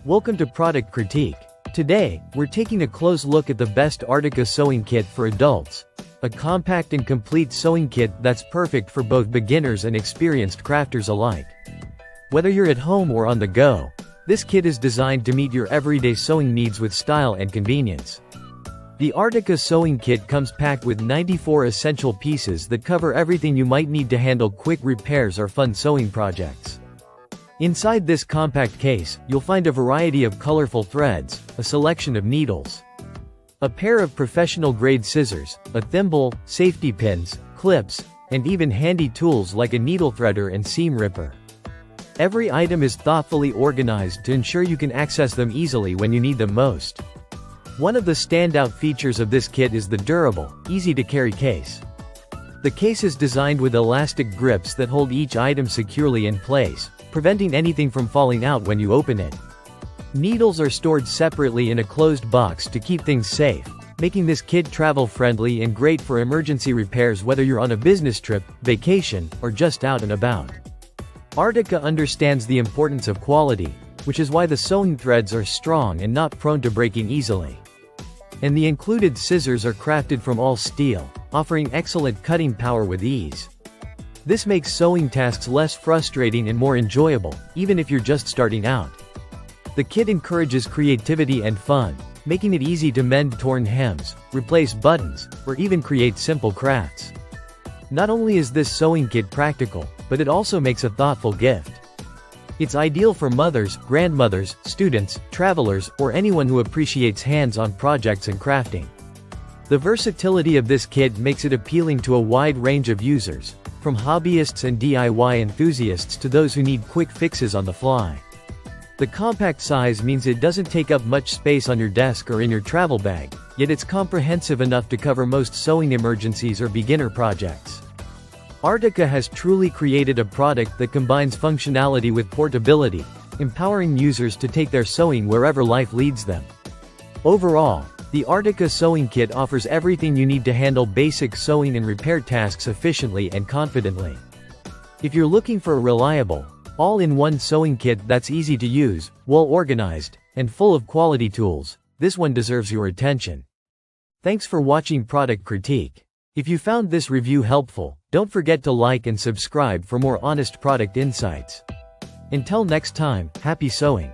Welcome to Product Critique. Today, we're taking a close look at the best Artika sewing kit for adults. A compact and complete sewing kit that's perfect for both beginners and experienced crafters alike. Whether you're at home or on the go, this kit is designed to meet your everyday sewing needs with style and convenience. The Artika sewing kit comes packed with 94 essential pieces that cover everything you might need to handle quick repairs or fun sewing projects. Inside this compact case, you'll find a variety of colorful threads, a selection of needles, a pair of professional-grade scissors, a thimble, safety pins, clips, and even handy tools like a needle threader and seam ripper. Every item is thoughtfully organized to ensure you can access them easily when you need them most. One of the standout features of this kit is the durable, easy-to-carry case. The case is designed with elastic grips that hold each item securely in place, preventing anything from falling out when you open it. Needles are stored separately in a closed box to keep things safe, making this kit travel-friendly and great for emergency repairs whether you're on a business trip, vacation, or just out and about. Artika understands the importance of quality, which is why the sewing threads are strong and not prone to breaking easily. And the included scissors are crafted from all steel, offering excellent cutting power with ease. This makes sewing tasks less frustrating and more enjoyable, even if you're just starting out. The kit encourages creativity and fun, making it easy to mend torn hems, replace buttons, or even create simple crafts. Not only is this sewing kit practical, but it also makes a thoughtful gift. It's ideal for mothers, grandmothers, students, travelers, or anyone who appreciates hands-on projects and crafting. The versatility of this kit makes it appealing to a wide range of users, from hobbyists and DIY enthusiasts to those who need quick fixes on the fly. The compact size means it doesn't take up much space on your desk or in your travel bag, yet it's comprehensive enough to cover most sewing emergencies or beginner projects. Artika has truly created a product that combines functionality with portability, empowering users to take their sewing wherever life leads them. Overall, the Artika sewing kit offers everything you need to handle basic sewing and repair tasks efficiently and confidently. If you're looking for a reliable, all-in-one sewing kit that's easy to use, well-organized, and full of quality tools, this one deserves your attention. Thanks for watching Product Critique. If you found this review helpful, don't forget to like and subscribe for more honest product insights. Until next time, happy sewing!